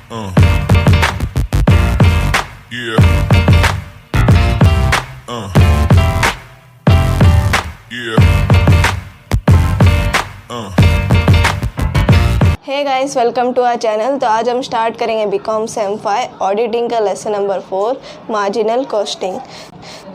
Uh, yeah. Yeah. Hey guys, welcome to our channel. तो आज हम स्टार्ट करेंगे बीकॉम सेम 5 ऑडिटिंग का लेसन नंबर 4 मार्जिनल कॉस्टिंग।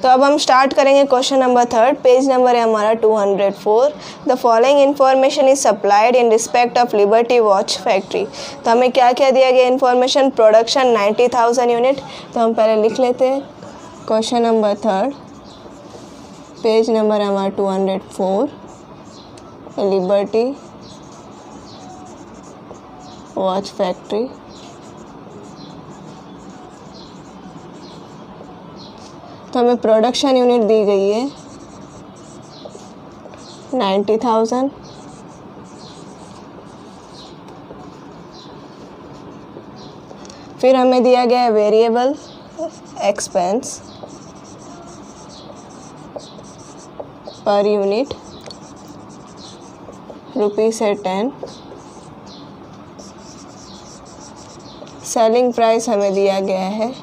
तो अब हम स्टार्ट करेंगे क्वेश्चन नंबर 3। पेज नंबर है हमारा 204। The following information is supplied in respect of liberty watch factory. तो हमें क्या क्या दिया गया इन्फॉर्मेशन? Production 90,000 unit. तो हम पहले लिख लेते हैं क्वेश्चन नंबर 3, पेज नंबर है हमारा 204, लिबर्टी वॉच फैक्ट्री। तो हमें प्रोडक्शन यूनिट दी गई है 90,000। फिर हमें दिया गया है variable expense per unit ₹10। Selling price हमें दिया गया है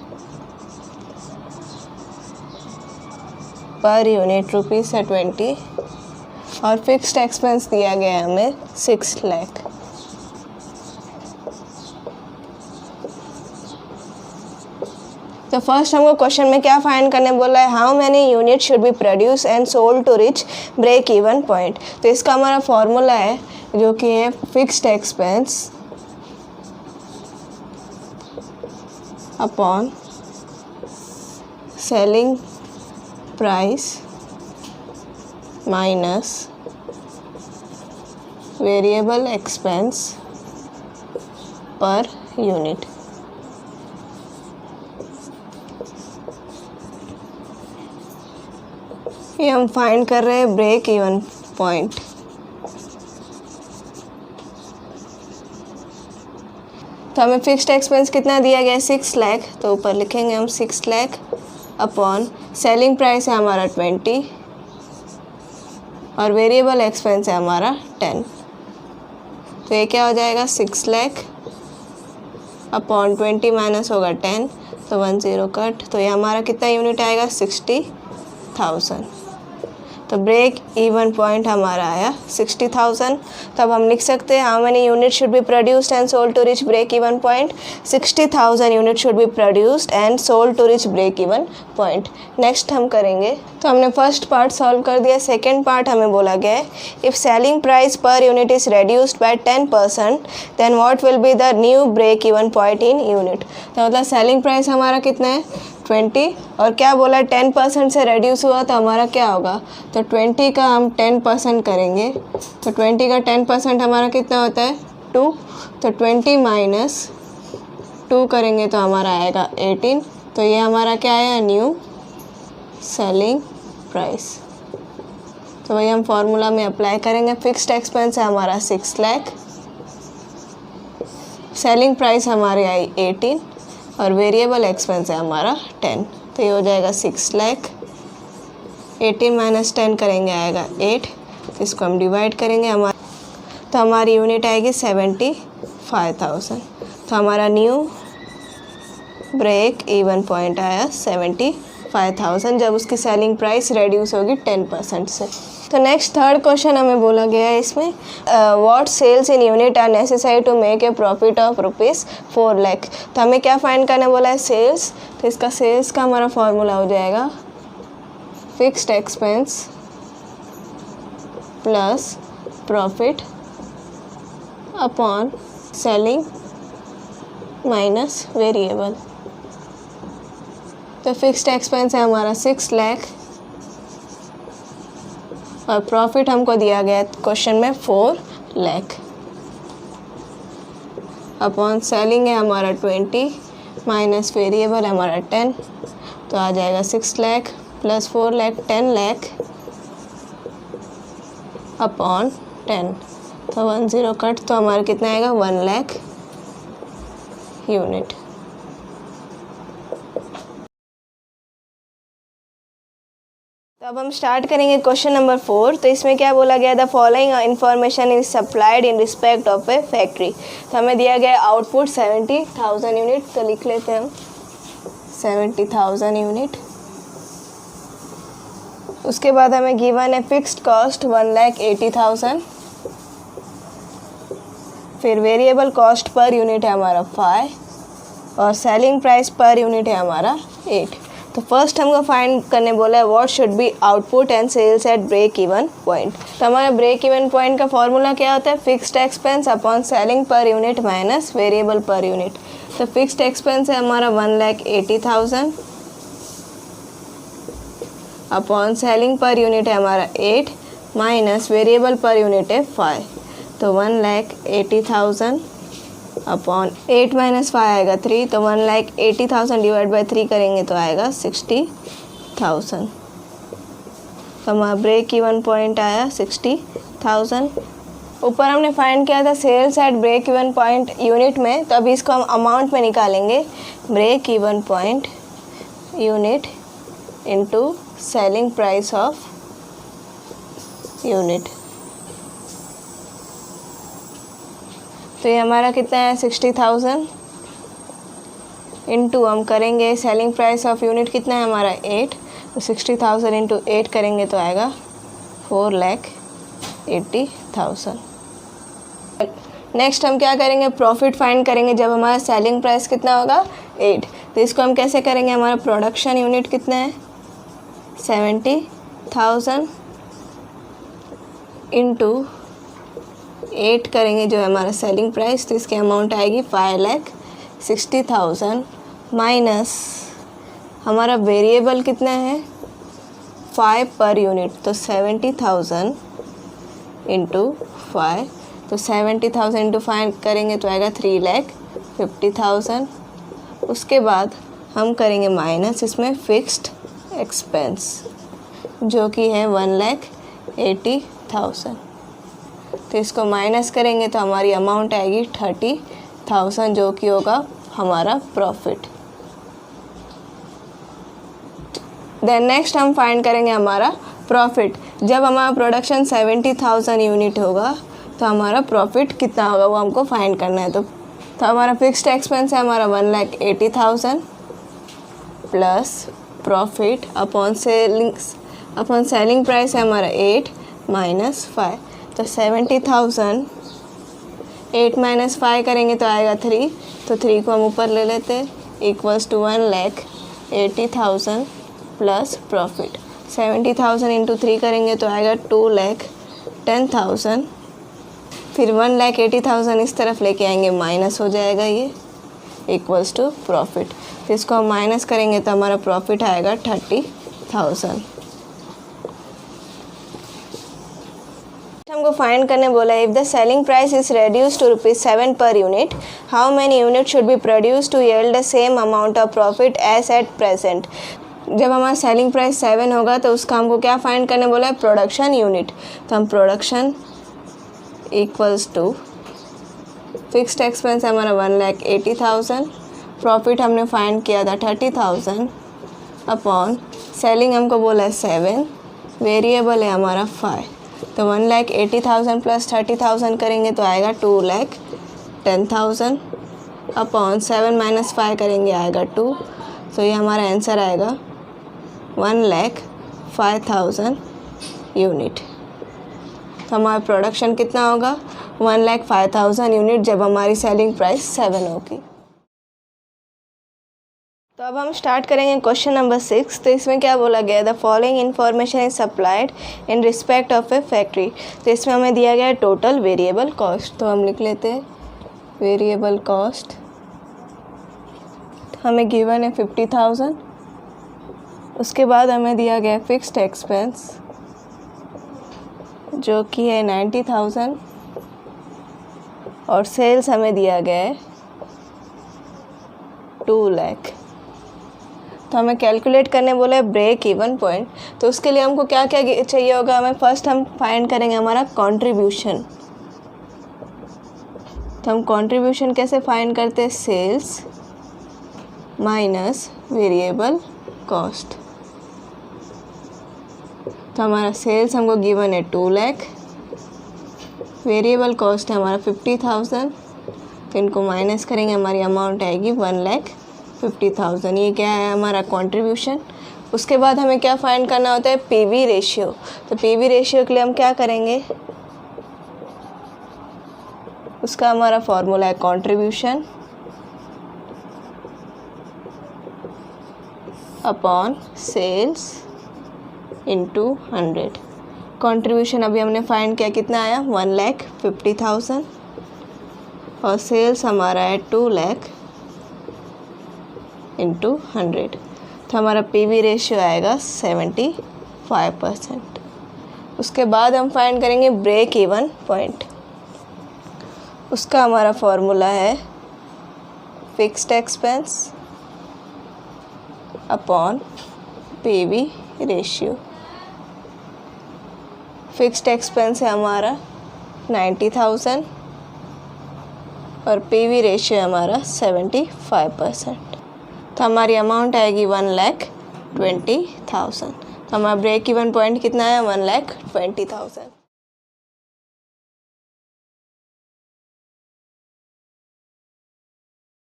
पर यूनिट ₹20 और फिक्स्ड एक्सपेंस दिया गया है हमें 6 लाख। तो फर्स्ट हमको क्वेश्चन में क्या फाइंड करने बोला है? How many unit should be produce and sold to reach break even point. तो इसका हमारा फॉर्मूला है जो कि है fixed expense upon selling price minus variable expense per unit. ये हम फाइंड कर रहे हैं ब्रेक इवन पॉइंट। तो हमें फिक्स्ड एक्सपेंस कितना दिया गया है? 6 लाख। तो ऊपर लिखेंगे हम 6 लाख अपॉन सेलिंग प्राइस है हमारा 20 और वेरिएबल एक्सपेंस है हमारा 10। तो ये क्या हो जाएगा? 6 लाख अपॉन 20 माइनस होगा 10, तो 10 कट। तो ये हमारा कितना यूनिट आएगा? 60,000। तो ब्रेक इवन पॉइंट हमारा आया 60,000। तब हम लिख सकते हैं how many unit should be produced and sold to reach break even point. 60,000 unit should be produced and sold to reach break even point. Next हम करेंगे, तो हमने फर्स्ट पार्ट सॉल्व कर दिया। सेकेंड पार्ट हमें बोला गया है if selling price per unit is reduced by 10% then what will be the new break even point in unit. तो मतलब सेलिंग प्राइस हमारा कितना है? 20 और क्या बोला? 10% से रेड्यूस हुआ तो हमारा क्या होगा? तो 20 का हम 10% करेंगे तो 20 का 10% हमारा कितना होता है? 2। तो 20 माइनस 2 करेंगे तो हमारा आएगा 18। तो ये हमारा क्या आया? New selling price. तो वही हम फॉर्मूला में अप्लाई करेंगे। फिक्स्ड एक्सपेंस है हमारा 6 लाख, सेलिंग प्राइस हमारी आई 18 और वेरिएबल एक्सपेंस है हमारा 10। तो ये हो जाएगा 6 लाख। 18 माइनस 10 करेंगे आएगा 8। तो इसको हम डिवाइड करेंगे तो हमारी यूनिट आएगी 75,000। तो हमारा न्यू ब्रेक इवन पॉइंट आया 75,000 जब उसकी सेलिंग प्राइस रेड्यूस होगी 10% से। तो नेक्स्ट थर्ड क्वेश्चन हमें बोला गया है इसमें what sales in unit are necessary to make a profit of ₹4 lakh. तो हमें क्या फाइंड करने बोला है? सेल्स। तो इसका सेल्स का हमारा फॉर्मूला हो जाएगा fixed expense plus profit upon selling minus variable. तो फिक्स्ड एक्सपेंस है हमारा 6 लाख और प्रॉफिट हमको दिया गया क्वेश्चन में 4 लाख अपॉन सेलिंग है हमारा 20 माइनस वेरिएबल है हमारा 10। तो आ जाएगा 6 लाख प्लस 4 लाख 10 लाख अपॉन 10। तो 10 कट तो हमारा कितना आएगा? 1 लाख यूनिट। तो अब हम स्टार्ट करेंगे क्वेश्चन नंबर 4। तो इसमें क्या बोला गया, the following information is supplied in respect of A factory. तो हमें दिया गया आउटपुट 70,000 यूनिट, तो लिख लेते हैं हम 70,000 यूनिट। उसके बाद हमें गिवन है फिक्स्ड कॉस्ट 1,80,000, फिर वेरिएबल कॉस्ट पर यूनिट है हमारा 5 और सेलिंग प्राइस पर यूनिट है हमारा 8। तो फर्स्ट हमको फाइंड करने बोला है what should be output and sales at break even point. तो हमारा ब्रेक इवन पॉइंट का फॉर्मूला क्या होता है, fixed expense upon selling per unit minus variable per unit. तो फिक्स्ड एक्सपेंस है हमारा 1,80,000 अपॉन सेलिंग पर यूनिट है हमारा 8 माइनस वेरिएबल पर यूनिट है 5। तो 1,80,000 अपॉन 8 माइनस 5 आएगा 3, तो 1,80,000 डिवाइड बाई 3 करेंगे तो आएगा 60,000। तो हमारा ब्रेक इवन पॉइंट आया 60,000। ऊपर हमने फाइंड किया था sales at break even point unit में, तो अभी इसको हम अमाउंट में निकालेंगे। Break even point unit into selling price of unit. तो ये हमारा कितना है 60,000 इंटू हम करेंगे सेलिंग प्राइस ऑफ यूनिट कितना है हमारा 8, तो 60,000 इंटू 8 करेंगे तो आएगा 4,80,000। नेक्स्ट हम क्या करेंगे, प्रॉफिट फाइंड करेंगे जब हमारा सेलिंग प्राइस कितना होगा 8। तो इसको हम कैसे करेंगे, हमारा प्रोडक्शन यूनिट कितना है 70,000 इंटू 8 करेंगे जो है हमारा सेलिंग प्राइस, तो इसकी अमाउंट आएगी 5,60,000 माइनस हमारा वेरिएबल कितना है 5 पर यूनिट, तो 70,000 इंटू 5। तो 70,000 इंटू 5 करेंगे तो आएगा 3,50,000। उसके बाद हम करेंगे माइनस इसमें फिक्स्ड एक्सपेंस जो कि है 1,80,000। तो इसको माइनस करेंगे तो हमारी अमाउंट आएगी 30,000 जो कि होगा हमारा प्रॉफिट। देन नेक्स्ट हम फाइंड करेंगे हमारा प्रॉफिट। जब हमारा प्रोडक्शन 70,000 यूनिट होगा तो हमारा प्रॉफिट कितना होगा वो हमको फाइंड करना है। तो हमारा फिक्स्ड एक्सपेंस है हमारा 1,80,000 plus profit upon selling price है हमारा 8 माइनस 5। तो 70,000 8 माइनस 5 करेंगे तो आएगा 3, तो 3 को हम ऊपर ले लेते हैं equals to 1,80,000 plus profit. 70,000 into 3 करेंगे तो आएगा 2,10,000। फिर 1,80,000 इस तरफ लेके आएंगे माइनस हो जाएगा ये इक्वल्स टू प्रॉफिट। तो इसको हम माइनस करेंगे तो हमारा प्रॉफिट आएगा 30,000। हमको फाइंड करने बोला है if the selling price is reduce to ₹7 per unit how many unit should be produce to yield the same amount of profit as at present. जब हमारा सेलिंग प्राइस 7 होगा तो उसका हमको क्या फाइंड करने बोला है, प्रोडक्शन यूनिट। तो हम production equals to fixed expense है हमारा 1,80,000, प्रॉफिट हमने फाइंड किया था 30,000 अपॉन सेलिंग हमको बोला है 7, वेरिएबल है हमारा 5। तो 1,80,000 प्लस 30,000 करेंगे तो आएगा 2,10,000 अपॉन 7 माइनस 5 करेंगे आएगा 2। तो ये हमारा आंसर आएगा 1,05,000 यूनिट। तो हमारा प्रोडक्शन कितना होगा 1,05,000 यूनिट जब हमारी सेलिंग प्राइस 7 होगी। तो अब हम स्टार्ट करेंगे क्वेश्चन नंबर 6। तो इसमें क्या बोला गया, the following information is supplied in respect of A factory. तो इसमें हमें दिया गया है टोटल वेरिएबल कॉस्ट। तो हम लिख लेते हैं वेरिएबल कॉस्ट हमें गिवन है 50,000। उसके बाद हमें दिया गया फिक्स्ड एक्सपेंस जो कि है 90,000 और सेल्स हमें दिया गया है 2 लाख। तो हमें कैलकुलेट करने बोला है ब्रेक इवन पॉइंट। तो उसके लिए हमको क्या क्या चाहिए होगा, हमें फर्स्ट हम फाइंड करेंगे हमारा कंट्रीब्यूशन। तो हम कंट्रीब्यूशन कैसे फाइंड करते हैं, सेल्स माइनस वेरिएबल कॉस्ट। तो हमारा सेल्स हमको गिवन है 2 लाख, वेरिएबल कॉस्ट है हमारा 50,000, तो इनको माइनस करेंगे, हमारी अमाउंट आएगी 1,50,000। ये क्या है हमारा कंट्रीब्यूशन। उसके बाद हमें क्या फाइंड करना होता है, पीवी रेशियो। तो पीवी रेशियो के लिए हम क्या करेंगे, उसका हमारा फॉर्मूला है contribution upon sales into 100। Contribution अभी हमने फाइंड किया, कितना आया 1,50,000 और सेल्स हमारा है 2 लाख इंटू 100, तो हमारा पीवी रेशियो आएगा 75%। उसके बाद हम फाइंड करेंगे ब्रेक इवन पॉइंट। उसका हमारा फॉर्मूला है fixed expense upon PV ratio. Fixed expense है हमारा 90,000 और पीवी रेशियो है हमारा 75%, तो हमारी अमाउंट आएगी 1,20,000। तो हमारा ब्रेक इवन पॉइंट कितना है 1,20,000।